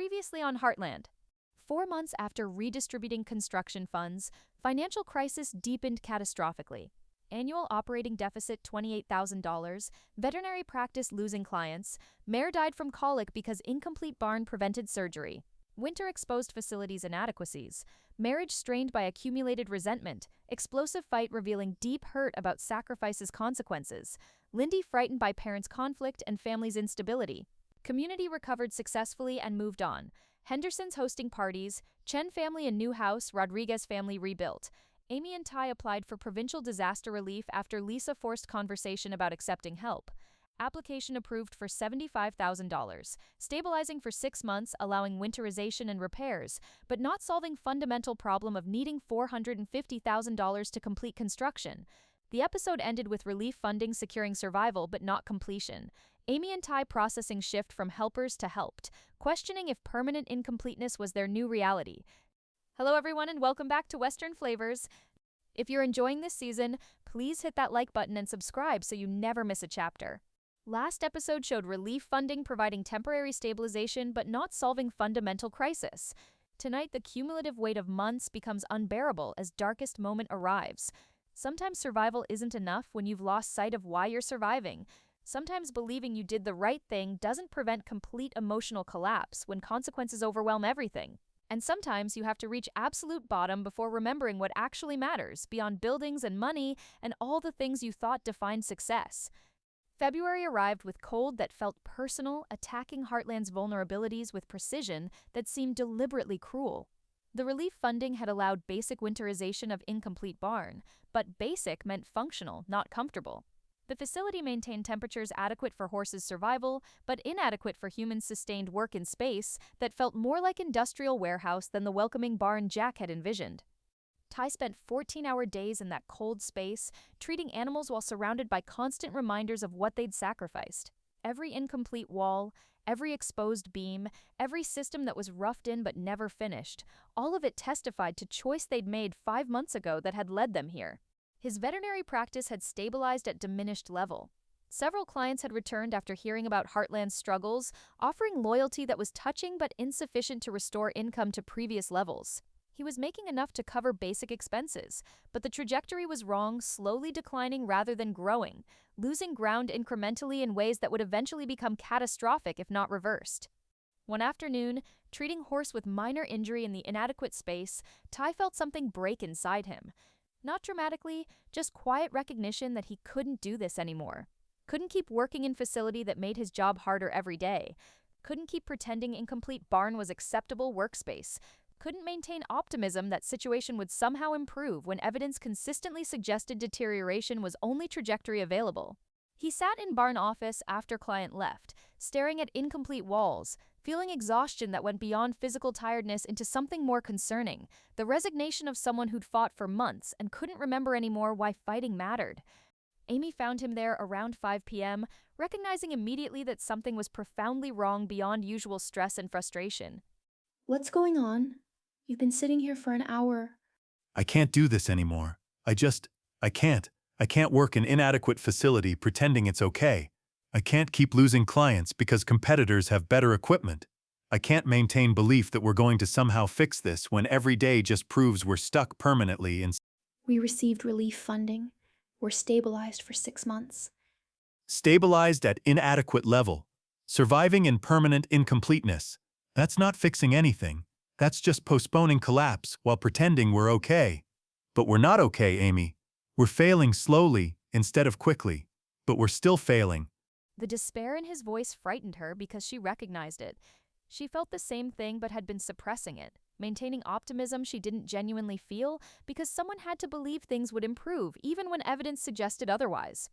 Previously on Heartland. 4 months after redistributing construction funds, financial crisis deepened catastrophically. Annual operating deficit $28,000, veterinary practice losing clients, mayor died from colic because incomplete barn prevented surgery. Winter exposed facilities inadequacies, marriage strained by accumulated resentment, explosive fight revealing deep hurt about sacrifice's consequences, Lindy frightened by parents' conflict and family's instability. Community recovered successfully and moved on. Henderson's hosting parties, Chen family in new house, Rodriguez family rebuilt. Amy and Ty applied for provincial disaster relief after Lisa forced conversation about accepting help. Application approved for $75,000, stabilizing for 6 months, allowing winterization and repairs, but not solving fundamental problem of needing $450,000 to complete construction. The episode ended with relief funding securing survival but not completion. Amy and Ty processing shift from helpers to helped, questioning if permanent incompleteness was their new reality. Hello everyone and welcome back to Western Flavors. If you're enjoying this season, please hit that like button and subscribe so you never miss a chapter. Last episode showed relief funding providing temporary stabilization but not solving fundamental crisis. Tonight, the cumulative weight of months becomes unbearable as darkest moment arrives. Sometimes survival isn't enough when you've lost sight of why you're surviving. Sometimes believing you did the right thing doesn't prevent complete emotional collapse when consequences overwhelm everything. And sometimes you have to reach absolute bottom before remembering what actually matters, beyond buildings and money and all the things you thought defined success. February arrived with cold that felt personal, attacking Heartland's vulnerabilities with precision that seemed deliberately cruel. The relief funding had allowed basic winterization of incomplete barn, but basic meant functional, not comfortable. The facility maintained temperatures adequate for horses' survival, but inadequate for humans' sustained work in space that felt more like industrial warehouse than the welcoming barn Jack had envisioned. Ty spent 14-hour days in that cold space, treating animals while surrounded by constant reminders of what they'd sacrificed. Every incomplete wall, every exposed beam, every system that was roughed in but never finished, all of it testified to choice they'd made 5 months ago that had led them here. His veterinary practice had stabilized at diminished level. Several clients had returned after hearing about Heartland's struggles, offering loyalty that was touching but insufficient to restore income to previous levels. He was making enough to cover basic expenses, but the trajectory was wrong, slowly declining rather than growing, losing ground incrementally in ways that would eventually become catastrophic if not reversed. One afternoon, treating horse with minor injury in the inadequate space, Ty felt something break inside him. Not dramatically, just quiet recognition that he couldn't do this anymore. Couldn't keep working in facility that made his job harder every day. Couldn't keep pretending incomplete barn was acceptable workspace. Couldn't maintain optimism that situation would somehow improve when evidence consistently suggested deterioration was only trajectory available. He sat in barn office after client left, staring at incomplete walls, feeling exhaustion that went beyond physical tiredness into something more concerning, the resignation of someone who'd fought for months and couldn't remember anymore why fighting mattered. Amy found him there around 5 p.m., recognizing immediately that something was profoundly wrong beyond usual stress and frustration. What's going on? You've been sitting here for an hour. I can't do this anymore. I can't. I can't work in inadequate facility pretending it's okay. I can't keep losing clients because competitors have better equipment. I can't maintain belief that we're going to somehow fix this when every day just proves we're stuck permanently in. We received relief funding. We're stabilized for 6 months. Stabilized at inadequate level. Surviving in permanent incompleteness. That's not fixing anything. That's just postponing collapse while pretending we're okay. But we're not okay, Amy. We're failing slowly instead of quickly. But we're still failing. The despair in his voice frightened her because she recognized it. She felt the same thing but had been suppressing it, maintaining optimism she didn't genuinely feel because someone had to believe things would improve even when evidence suggested otherwise.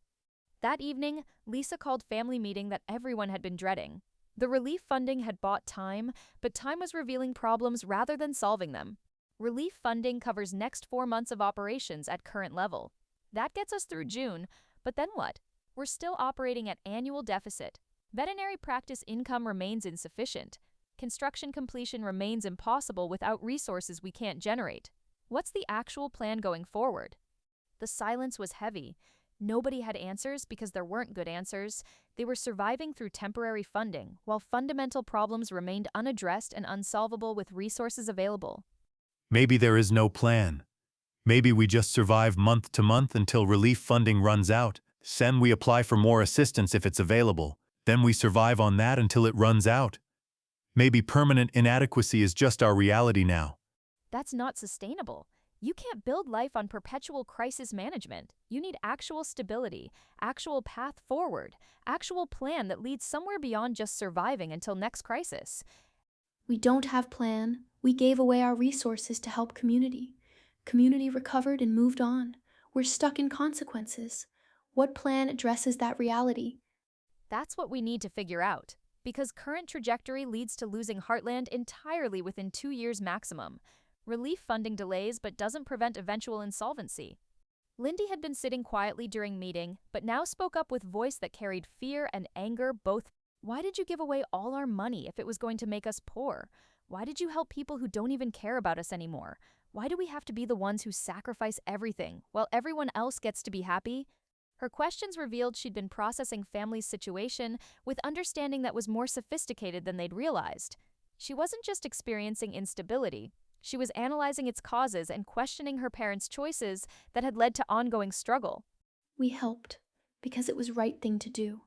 That evening, Lisa called family meeting that everyone had been dreading. The relief funding had bought time, but time was revealing problems rather than solving them. Relief funding covers next 4 months of operations at current level. That gets us through June, but then what? We're still operating at annual deficit. Veterinary practice income remains insufficient. Construction completion remains impossible without resources we can't generate. What's the actual plan going forward? The silence was heavy. Nobody had answers because there weren't good answers. They were surviving through temporary funding, while fundamental problems remained unaddressed and unsolvable with resources available. Maybe there is no plan. Maybe we just survive month to month until relief funding runs out. Then we apply for more assistance if it's available. Then we survive on that until it runs out. Maybe permanent inadequacy is just our reality now. That's not sustainable. You can't build life on perpetual crisis management. You need actual stability, actual path forward, actual plan that leads somewhere beyond just surviving until next crisis. We don't have plan. We gave away our resources to help community. Community recovered and moved on. We're stuck in consequences. What plan addresses that reality? That's what we need to figure out, because current trajectory leads to losing Heartland entirely within 2 years maximum. Relief funding delays but doesn't prevent eventual insolvency. Lindy had been sitting quietly during meeting, but now spoke up with voice that carried fear and anger both. Why did you give away all our money if it was going to make us poor? Why did you help people who don't even care about us anymore? Why do we have to be the ones who sacrifice everything while everyone else gets to be happy? Her questions revealed she'd been processing family's situation with understanding that was more sophisticated than they'd realized. She wasn't just experiencing instability. She was analyzing its causes and questioning her parents' choices that had led to ongoing struggle. We helped because it was the right thing to do.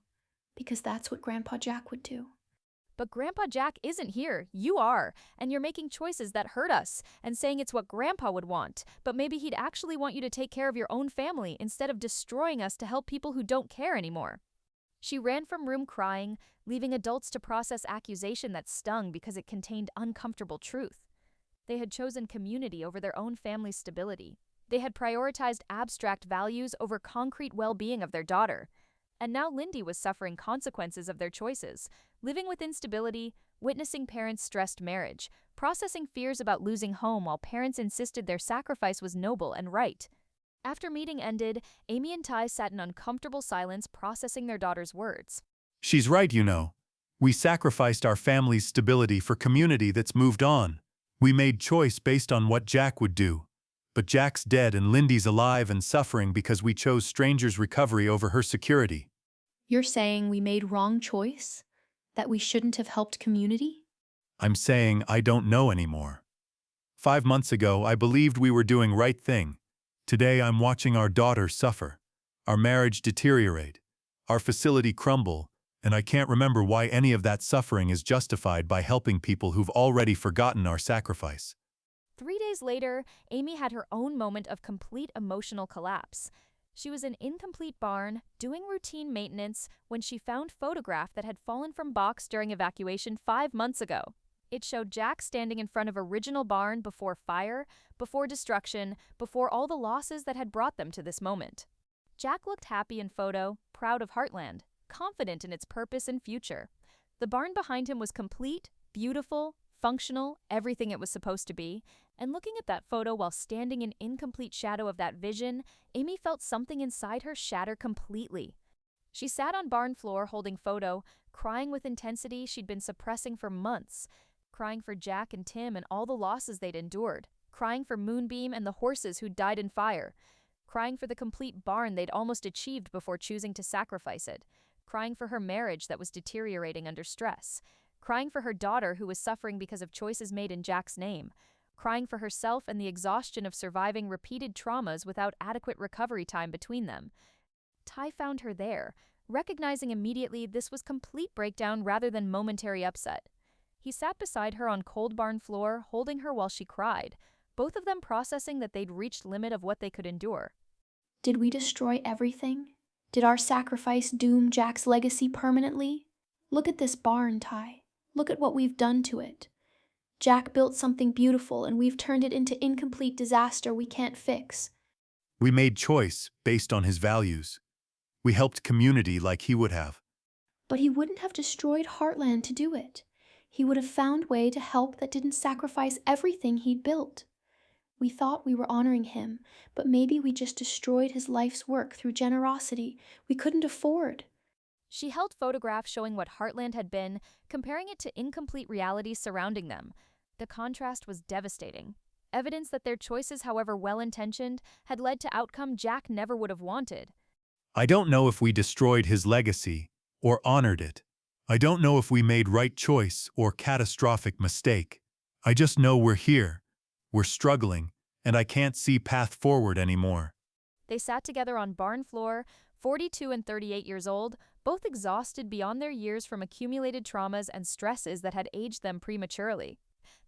Because that's what Grandpa Jack would do. But Grandpa Jack isn't here. You are. And you're making choices that hurt us and saying it's what Grandpa would want. But maybe he'd actually want you to take care of your own family instead of destroying us to help people who don't care anymore. She ran from room crying, leaving adults to process accusation that stung because it contained uncomfortable truth. They had chosen community over their own family's stability. They had prioritized abstract values over concrete well-being of their daughter. And now Lindy was suffering consequences of their choices, living with instability, witnessing parents' stressed marriage, processing fears about losing home while parents insisted their sacrifice was noble and right. After meeting ended, Amy and Ty sat in uncomfortable silence processing their daughter's words. She's right, you know. We sacrificed our family's stability for community that's moved on. We made choice based on what Jack would do. But Jack's dead and Lindy's alive and suffering because we chose strangers' recovery over her security. You're saying we made wrong choice? That we shouldn't have helped community? I'm saying I don't know anymore. 5 months ago, I believed we were doing right thing. Today, I'm watching our daughter suffer, our marriage deteriorate, our facility crumble, and I can't remember why any of that suffering is justified by helping people who've already forgotten our sacrifice. 3 days later, Amy had her own moment of complete emotional collapse. She was in incomplete barn, doing routine maintenance, when she found photograph that had fallen from box during evacuation 5 months ago. It showed Jack standing in front of original barn before fire, before destruction, before all the losses that had brought them to this moment. Jack looked happy in photo, proud of Heartland, confident in its purpose and future. The barn behind him was complete, beautiful, functional, everything it was supposed to be. And looking at that photo while standing in incomplete shadow of that vision, Amy felt something inside her shatter completely. She sat on barn floor holding photo, crying with intensity she'd been suppressing for months, crying for Jack and Tim and all the losses they'd endured, crying for Moonbeam and the horses who'd died in fire, crying for the complete barn they'd almost achieved before choosing to sacrifice it, crying for her marriage that was deteriorating under stress, crying for her daughter who was suffering because of choices made in Jack's name, crying for herself and the exhaustion of surviving repeated traumas without adequate recovery time between them. Ty found her there, recognizing immediately this was complete breakdown rather than momentary upset. He sat beside her on cold barn floor, holding her while she cried, both of them processing that they'd reached limit of what they could endure. Did we destroy everything? Did our sacrifice doom Jack's legacy permanently? Look at this barn, Ty. Look at what we've done to it. Jack built something beautiful and we've turned it into incomplete disaster we can't fix. We made choice based on his values. We helped community like he would have. But he wouldn't have destroyed Heartland to do it. He would have found way to help that didn't sacrifice everything he'd built. We thought we were honoring him, but maybe we just destroyed his life's work through generosity we couldn't afford. She held photographs showing what Heartland had been, comparing it to incomplete realities surrounding them. The contrast was devastating. Evidence that their choices, however well-intentioned, had led to outcome Jack never would have wanted. I don't know if we destroyed his legacy or honored it. I don't know if we made right choice or catastrophic mistake. I just know we're here, we're struggling, and I can't see path forward anymore. They sat together on barn floor, 42 and 38 years old, both exhausted beyond their years from accumulated traumas and stresses that had aged them prematurely.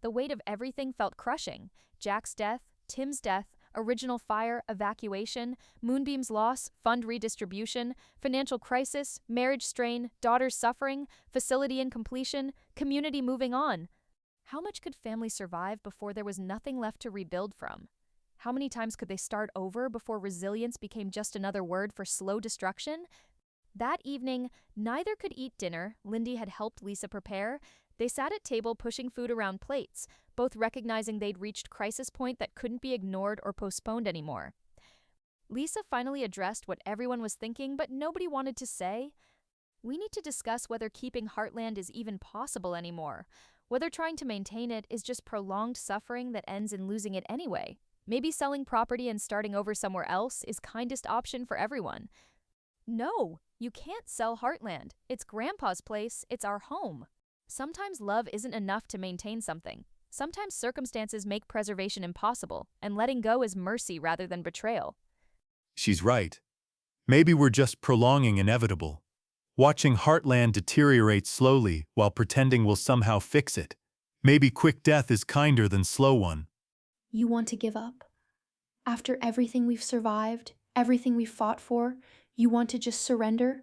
The weight of everything felt crushing. Jack's death, Tim's death, original fire, evacuation, Moonbeam's loss, fund redistribution, financial crisis, marriage strain, daughter's suffering, facility incompletion, community moving on. How much could family survive before there was nothing left to rebuild from? How many times could they start over before resilience became just another word for slow destruction? That evening, neither could eat dinner Lindy had helped Lisa prepare. They sat at table pushing food around plates, both recognizing they'd reached crisis point that couldn't be ignored or postponed anymore. Lisa finally addressed what everyone was thinking, but nobody wanted to say. We need to discuss whether keeping Heartland is even possible anymore, whether trying to maintain it is just prolonged suffering that ends in losing it anyway. Maybe selling property and starting over somewhere else is kindest option for everyone. No, you can't sell Heartland. It's Grandpa's place, it's our home. Sometimes love isn't enough to maintain something. Sometimes circumstances make preservation impossible, and letting go is mercy rather than betrayal. She's right. Maybe we're just prolonging inevitable. Watching Heartland deteriorate slowly while pretending we'll somehow fix it. Maybe quick death is kinder than slow one. You want to give up? After everything we've survived, everything we've fought for, you want to just surrender?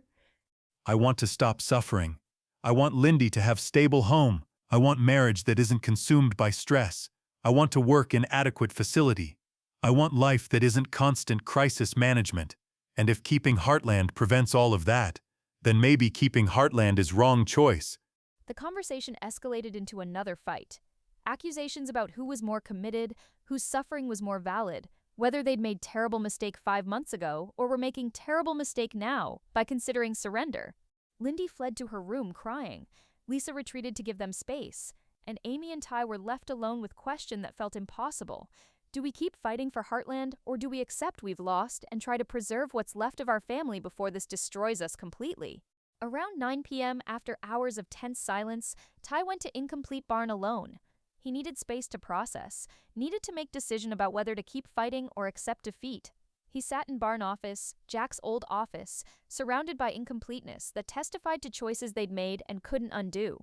I want to stop suffering. I want Lindy to have stable home. I want marriage that isn't consumed by stress. I want to work in adequate facility. I want life that isn't constant crisis management. And if keeping Heartland prevents all of that, then maybe keeping Heartland is wrong choice. The conversation escalated into another fight. Accusations about who was more committed, whose suffering was more valid, whether they'd made terrible mistake 5 months ago or were making terrible mistake now by considering surrender. Lindy fled to her room crying. Lisa retreated to give them space, and Amy and Ty were left alone with question that felt impossible. Do we keep fighting for Heartland, or do we accept we've lost and try to preserve what's left of our family before this destroys us completely? Around 9 p.m., after hours of tense silence, Ty went to Incomplete Barn alone. He needed space to process, needed to make decision about whether to keep fighting or accept defeat. He sat in Barn office, Jack's old office, surrounded by incompleteness that testified to choices they'd made and couldn't undo.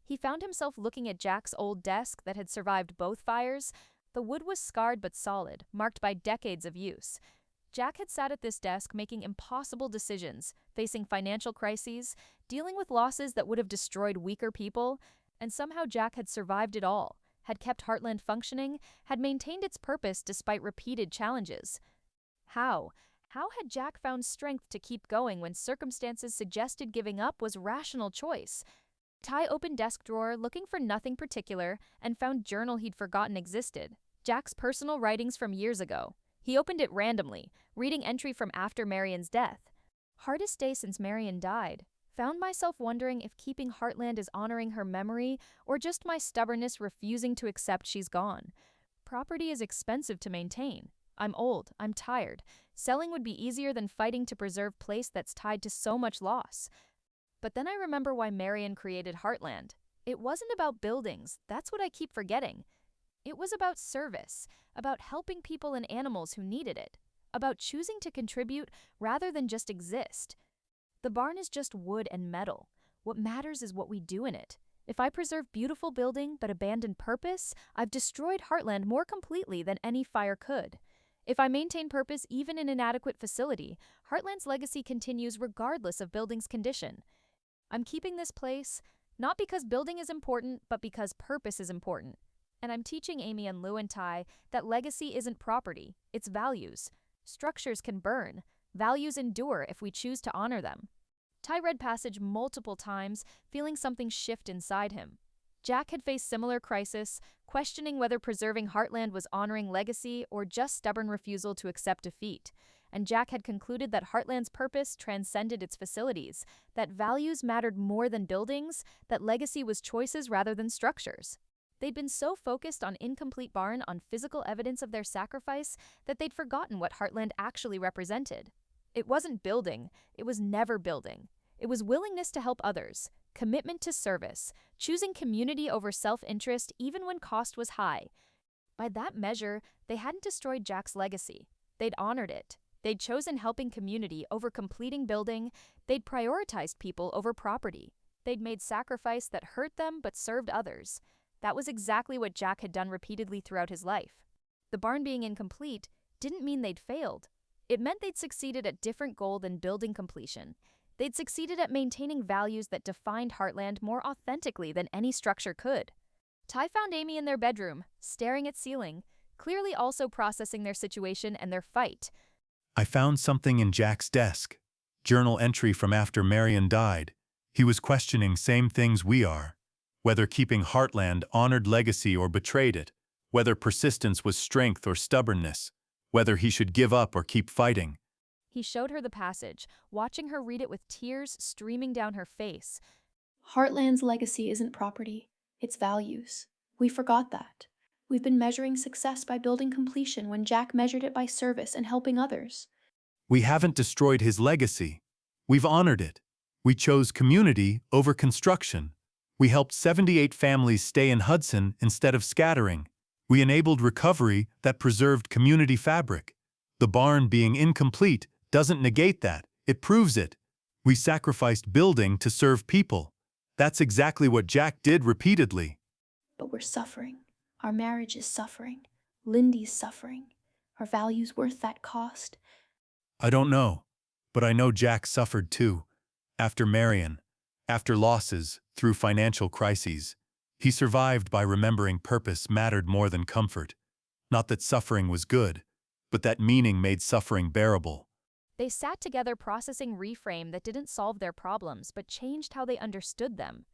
He found himself looking at Jack's old desk that had survived both fires. The wood was scarred but solid, marked by decades of use. Jack had sat at this desk making impossible decisions, facing financial crises, dealing with losses that would have destroyed weaker people, and somehow Jack had survived it all, had kept Heartland functioning, had maintained its purpose despite repeated challenges. How? How had Jack found strength to keep going when circumstances suggested giving up was rational choice? Ty opened desk drawer looking for nothing particular and found journal he'd forgotten existed. Jack's personal writings from years ago. He opened it randomly, reading entry from after Marion's death. Hardest day since Marion died. Found myself wondering if keeping Heartland is honoring her memory or just my stubbornness refusing to accept she's gone. Property is expensive to maintain. I'm old, I'm tired. Selling would be easier than fighting to preserve place that's tied to so much loss. But then I remember why Marion created Heartland. It wasn't about buildings, that's what I keep forgetting. It was about service, about helping people and animals who needed it, about choosing to contribute rather than just exist. The barn is just wood and metal. What matters is what we do in it. If I preserve beautiful building but abandon purpose, I've destroyed Heartland more completely than any fire could. If I maintain purpose even in an inadequate facility, Heartland's legacy continues regardless of building's condition. I'm keeping this place, not because building is important, but because purpose is important. And I'm teaching Amy and Lou and Ty that legacy isn't property, it's values. Structures can burn. Values endure if we choose to honor them. Ty read passage multiple times, feeling something shift inside him. Jack had faced similar crisis, questioning whether preserving Heartland was honoring legacy or just stubborn refusal to accept defeat. And Jack had concluded that Heartland's purpose transcended its facilities, that values mattered more than buildings, that legacy was choices rather than structures. They'd been so focused on Incomplete Barn, on physical evidence of their sacrifice, that they'd forgotten what Heartland actually represented. It wasn't building, it was never building. It was willingness to help others, commitment to service, choosing community over self-interest even when cost was high. By that measure, they hadn't destroyed Jack's legacy. They'd honored it. They'd chosen helping community over completing building. They'd prioritized people over property. They'd made sacrifice that hurt them but served others. That was exactly what Jack had done repeatedly throughout his life. The barn being incomplete didn't mean they'd failed. It meant they'd succeeded at different goal than building completion. They'd succeeded at maintaining values that defined Heartland more authentically than any structure could. Ty found Amy in their bedroom, staring at ceiling, clearly also processing their situation and their fight. I found something in Jack's desk. Journal entry from after Marion died. He was questioning same things we are. Whether keeping Heartland honored legacy or betrayed it. Whether persistence was strength or stubbornness. Whether he should give up or keep fighting. He showed her the passage, watching her read it with tears streaming down her face. Heartland's legacy isn't property, it's values. We forgot that. We've been measuring success by building completion when Jack measured it by service and helping others. We haven't destroyed his legacy. We've honored it. We chose community over construction. We helped 78 families stay in Hudson instead of scattering. We enabled recovery that preserved community fabric. The barn being incomplete doesn't negate that, it proves it. We sacrificed building to serve people. That's exactly what Jack did repeatedly. But we're suffering. Our marriage is suffering. Lindy's suffering. Are values worth that cost? I don't know, but I know Jack suffered too. After Marion, after losses, through financial crises. He survived by remembering purpose mattered more than comfort. Not that suffering was good, but that meaning made suffering bearable. They sat together processing reframe that didn't solve their problems but changed how they understood them.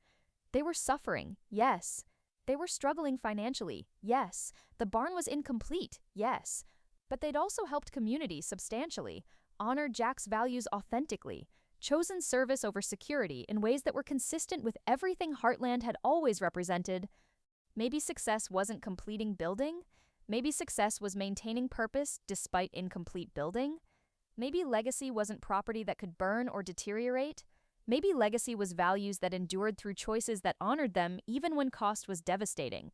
They were suffering, yes. They were struggling financially, yes. The barn was incomplete, yes. But they'd also helped community substantially, honored Jack's values authentically, chosen service over security in ways that were consistent with everything Heartland had always represented. Maybe success wasn't completing building. Maybe success was maintaining purpose despite incomplete building. Maybe legacy wasn't property that could burn or deteriorate. Maybe legacy was values that endured through choices that honored them even when cost was devastating.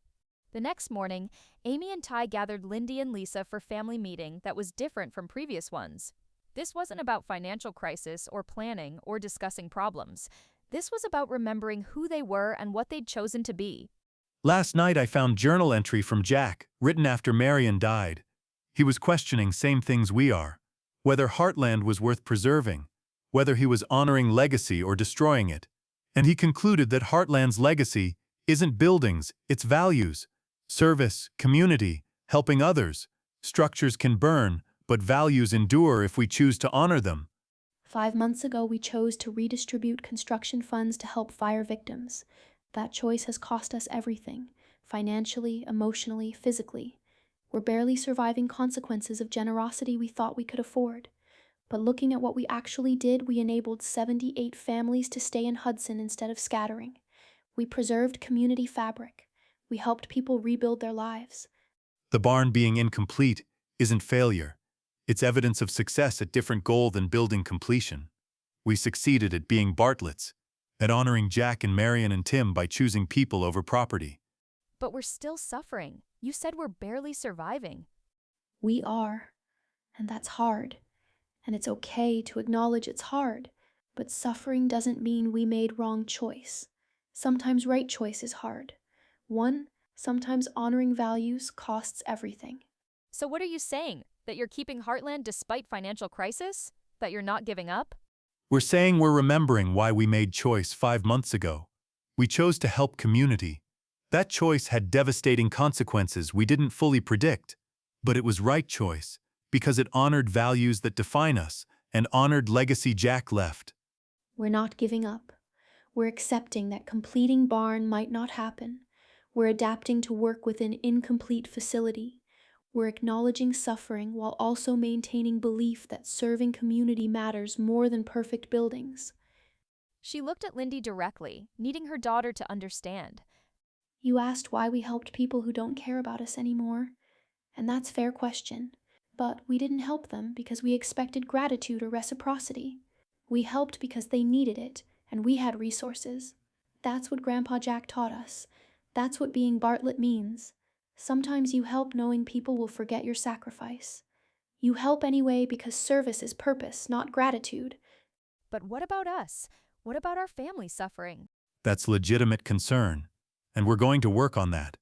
The next morning, Amy and Ty gathered Lindy and Lisa for family meeting that was different from previous ones. This wasn't about financial crisis or planning or discussing problems. This was about remembering who they were and what they'd chosen to be. Last night I found journal entry from Jack, written after Marion died. He was questioning same things we are. Whether Heartland was worth preserving, whether he was honoring legacy or destroying it. And he concluded that Heartland's legacy isn't buildings, it's values. Service, community, helping others. Structures can burn, but values endure if we choose to honor them. 5 months ago, we chose to redistribute construction funds to help fire victims. That choice has cost us everything, financially, emotionally, physically. We're barely surviving consequences of generosity we thought we could afford. But looking at what we actually did, we enabled 78 families to stay in Hudson instead of scattering. We preserved community fabric. We helped people rebuild their lives. The barn being incomplete isn't failure. It's evidence of success at different goal than building completion. We succeeded at being Bartletts, at honoring Jack and Marion and Tim by choosing people over property. But we're still suffering. You said we're barely surviving. We are. And that's hard. And it's okay to acknowledge it's hard. But suffering doesn't mean we made wrong choice. Sometimes right choice is hard. Sometimes honoring values costs everything. So what are you saying? That you're keeping Heartland despite financial crisis? That you're not giving up? We're saying we're remembering why we made choice 5 months ago. We chose to help community. That choice had devastating consequences we didn't fully predict. But it was right choice, because it honored values that define us and honored legacy Jack left. We're not giving up. We're accepting that completing barn might not happen. We're adapting to work with an incomplete facility. We're acknowledging suffering while also maintaining belief that serving community matters more than perfect buildings. She looked at Lindy directly, needing her daughter to understand. You asked why we helped people who don't care about us anymore, and that's a fair question. But we didn't help them because we expected gratitude or reciprocity. We helped because they needed it, and we had resources. That's what Grandpa Jack taught us. That's what being Bartlett means. Sometimes you help knowing people will forget your sacrifice. You help anyway because service is purpose, not gratitude. But what about us? What about our family suffering? That's legitimate concern, and we're going to work on that.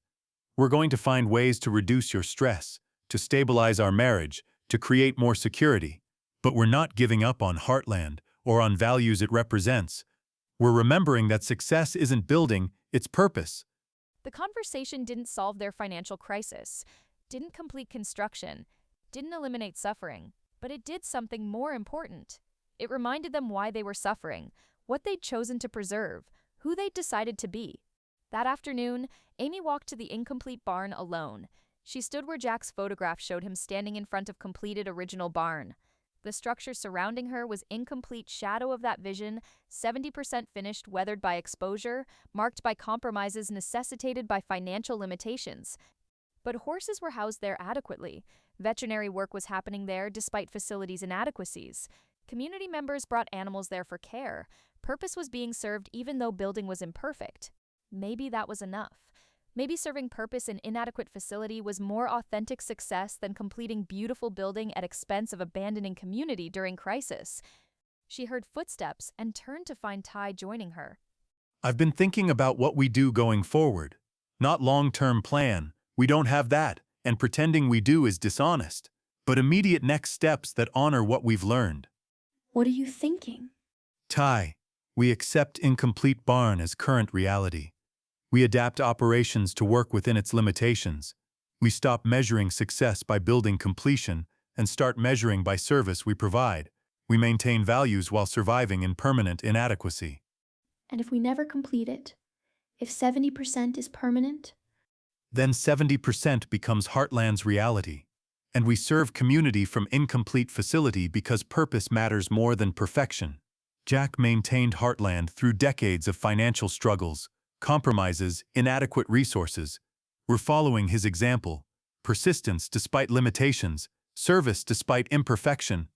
We're going to find ways to reduce your stress, to stabilize our marriage, to create more security. But we're not giving up on Heartland or on values it represents. We're remembering that success isn't building, it's purpose. The conversation didn't solve their financial crisis, didn't complete construction, didn't eliminate suffering, but it did something more important. It reminded them why they were suffering, what they'd chosen to preserve, who they'd decided to be. That afternoon, Amy walked to the incomplete barn alone. She stood where Jack's photograph showed him standing in front of completed original barn. The structure surrounding her was incomplete shadow of that vision, 70% finished, weathered by exposure, marked by compromises necessitated by financial limitations. But horses were housed there adequately. Veterinary work was happening there despite facilities' inadequacies. Community members brought animals there for care. Purpose was being served even though building was imperfect. Maybe that was enough. Maybe serving purpose in inadequate facility was more authentic success than completing beautiful building at expense of abandoning community during crisis. She heard footsteps and turned to find Ty joining her. I've been thinking about what we do going forward. Not long-term plan, we don't have that, and pretending we do is dishonest. But immediate next steps that honor what we've learned. What are you thinking? Ty, we accept incomplete barn as current reality. We adapt operations to work within its limitations. We stop measuring success by building completion and start measuring by service we provide. We maintain values while surviving in permanent inadequacy. And if we never complete it, if 70% is permanent, Then 70% becomes Heartland's reality. And we serve community from incomplete facility because purpose matters more than perfection. Jack maintained Heartland through decades of financial struggles, compromises, inadequate resources. We're following his example. Persistence despite limitations, service despite imperfection.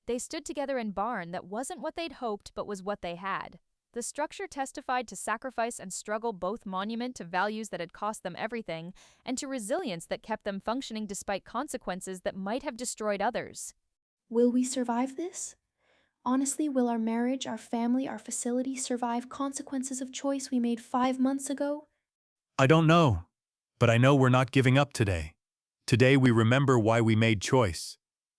They stood together in barn that wasn't what they'd hoped but was what they had. The structure testified to sacrifice and struggle, both monument to values that had cost them everything and to resilience that kept them functioning despite consequences that might have destroyed others. will we survive this? Honestly, will our marriage, our family, our facility survive consequences of choice we made 5 months ago? I don't know, but I know we're not giving up today. Today we remember why we made choice.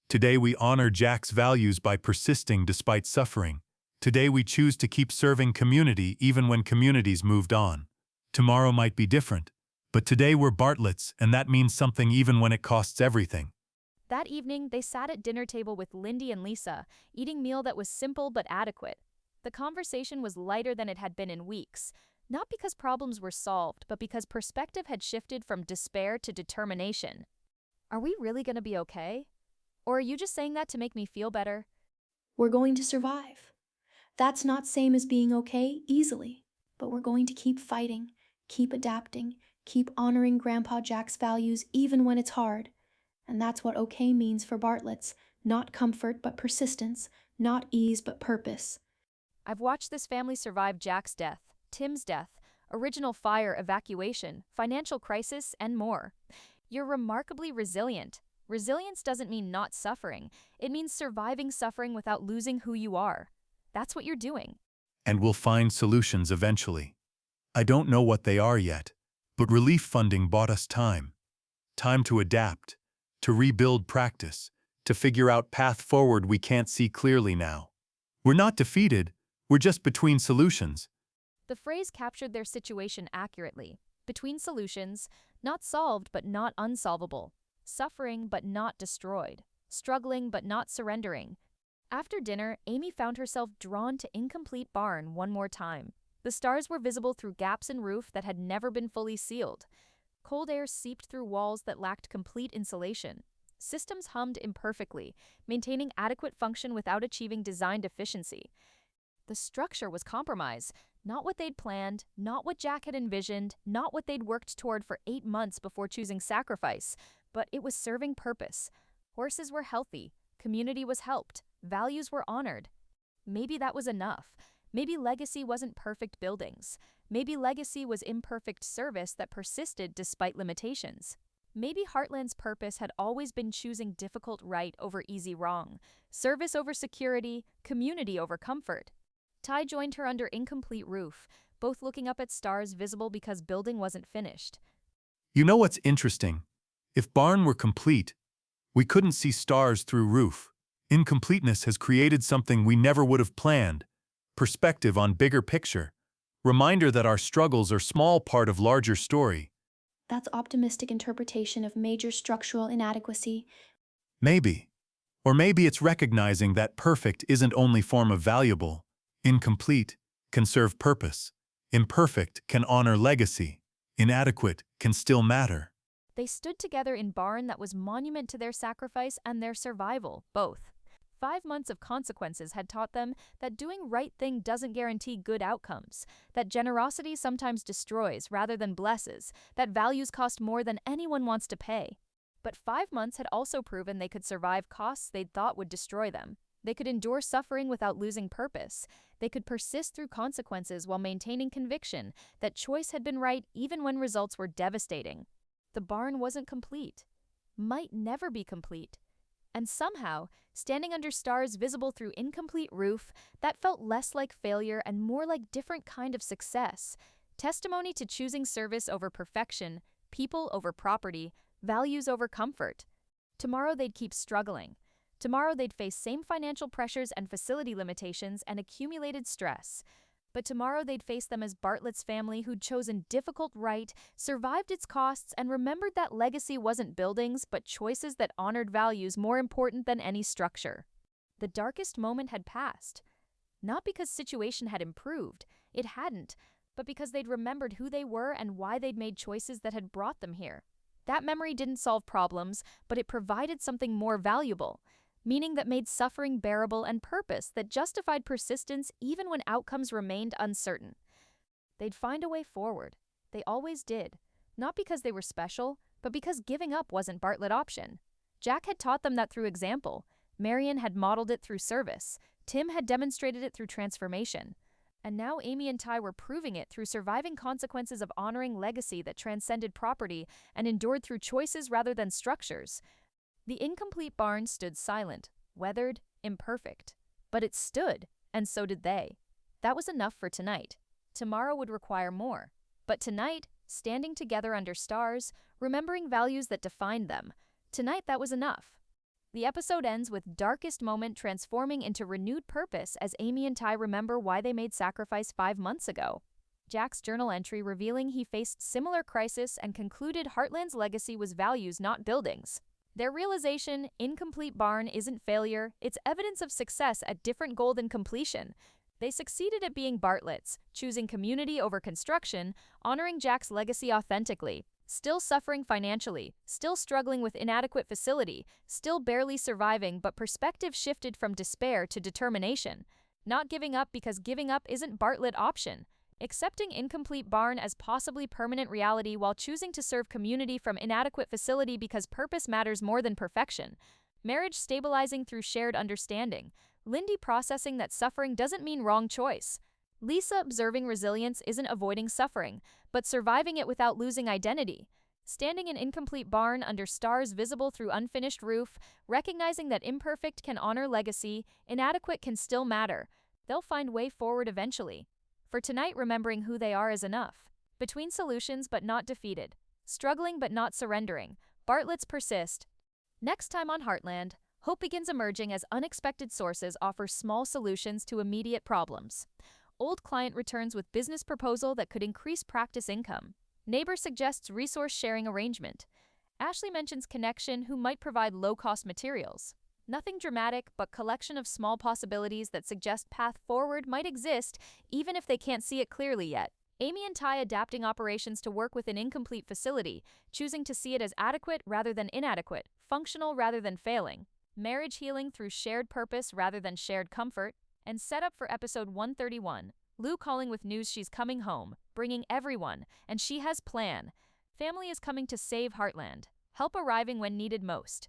Today we honor Jack's values by persisting despite suffering. Today we choose to keep serving community even when communities moved on. Tomorrow might be different, but today we're Bartletts, and that means something even when it costs everything. That evening, they sat at dinner table with Lindy and Lisa, eating meal that was simple but adequate. The conversation was lighter than it had been in weeks, not because problems were solved, but because perspective had shifted from despair to determination. Are we really going to be okay? Or are you just saying that to make me feel better? We're going to survive. That's not same as being okay easily, but we're going to keep fighting, keep adapting, keep honoring Grandpa Jack's values even when it's hard. And that's what okay means for Bartletts, not comfort but persistence, not ease but purpose. I've watched this family survive Jack's death, Tim's death, original fire, evacuation, financial crisis, and more. You're remarkably resilient. Resilience doesn't mean not suffering. It means surviving suffering without losing who you are. That's what you're doing. And we'll find solutions eventually. I don't know what they are yet, but relief funding bought us time. Time to adapt, to rebuild practice, to figure out path forward we can't see clearly now. We're not defeated, we're just between solutions. The phrase captured their situation accurately. Between solutions, not solved but not unsolvable. Suffering but not destroyed. Struggling but not surrendering. After dinner, Amy found herself drawn to incomplete barn one more time. The stars were visible through gaps in roof that had never been fully sealed. Cold air seeped through walls that lacked complete insulation. Systems hummed imperfectly, maintaining adequate function without achieving designed efficiency. The structure was compromise, not what they'd planned, not what Jack had envisioned, not what they'd worked toward for 8 months before choosing sacrifice, but it was serving purpose. Horses were healthy, community was helped, values were honored. Maybe that was enough. Maybe legacy wasn't perfect buildings. Maybe legacy was imperfect service that persisted despite limitations. Maybe Heartland's purpose had always been choosing difficult right over easy wrong, service over security, community over comfort. Ty joined her under incomplete roof, both looking up at stars visible because building wasn't finished. You know what's interesting? If barn were complete, we couldn't see stars through roof. Incompleteness has created something we never would have planned. Perspective on bigger picture. Reminder that our struggles are small part of larger story. That's optimistic interpretation of major structural inadequacy. Maybe. Or maybe it's recognizing that perfect isn't only form of valuable. Incomplete can serve purpose. Imperfect can honor legacy. Inadequate can still matter. They stood together in barn that was monument to their sacrifice and their survival, both. 5 months of consequences had taught them that doing right thing doesn't guarantee good outcomes, that generosity sometimes destroys rather than blesses, that values cost more than anyone wants to pay. But 5 months had also proven they could survive costs they'd thought would destroy them. They could endure suffering without losing purpose. They could persist through consequences while maintaining conviction that choice had been right even when results were devastating. The barn wasn't complete, might never be complete. And somehow, standing under stars visible through incomplete roof, that felt less like failure and more like different kind of success. Testimony to choosing service over perfection, people over property, values over comfort. Tomorrow they'd keep struggling. Tomorrow they'd face same financial pressures and facility limitations and accumulated stress. But tomorrow they'd face them as Bartlett's family who'd chosen difficult right, survived its costs, and remembered that legacy wasn't buildings, but choices that honored values more important than any structure. The darkest moment had passed. Not because situation had improved, it hadn't, but because they'd remembered who they were and why they'd made choices that had brought them here. That memory didn't solve problems, but it provided something more valuable. Meaning that made suffering bearable and purpose that justified persistence even when outcomes remained uncertain. They'd find a way forward. They always did. Not because they were special, but because giving up wasn't Bartlett's option. Jack had taught them that through example. Marion had modeled it through service. Tim had demonstrated it through transformation. And now Amy and Ty were proving it through surviving consequences of honoring legacy that transcended property and endured through choices rather than structures. The incomplete barn stood silent, weathered, imperfect. But it stood, and so did they. That was enough for tonight. Tomorrow would require more. But tonight, standing together under stars, remembering values that defined them, tonight that was enough. The episode ends with darkest moment transforming into renewed purpose as Amy and Ty remember why they made sacrifice 5 months ago. Jack's journal entry revealing he faced similar crisis and concluded Heartland's legacy was values, not buildings. Their realization, incomplete barn isn't failure, it's evidence of success at different goal than completion. They succeeded at being Bartlett's, choosing community over construction, honoring Jack's legacy authentically, still suffering financially, still struggling with inadequate facility, still barely surviving, but perspective shifted from despair to determination. Not giving up because giving up isn't Bartlett's option. Accepting incomplete barn as possibly permanent reality while choosing to serve community from inadequate facility because purpose matters more than perfection. Marriage stabilizing through shared understanding. Lindy processing that suffering doesn't mean wrong choice. Lisa observing resilience isn't avoiding suffering, but surviving it without losing identity. Standing in incomplete barn under stars visible through unfinished roof, recognizing that imperfect can honor legacy, inadequate can still matter. They'll find way forward eventually. For tonight, remembering who they are is enough. Between solutions but not defeated. Struggling but not surrendering. Bartlett's persist. Next time on Heartland, hope begins emerging as unexpected sources offer small solutions to immediate problems. Old client returns with business proposal that could increase practice income. Neighbor suggests resource sharing arrangement. Ashley mentions connection who might provide low-cost materials. Nothing dramatic, but collection of small possibilities that suggest path forward might exist even if they can't see it clearly yet. Amy and Ty adapting operations to work with an incomplete facility, choosing to see it as adequate rather than inadequate, functional rather than failing. Marriage healing through shared purpose rather than shared comfort. And set up for episode 131. Lou calling with news she's coming home, bringing everyone, and she has plan. Family is coming to save Heartland. Help arriving when needed most.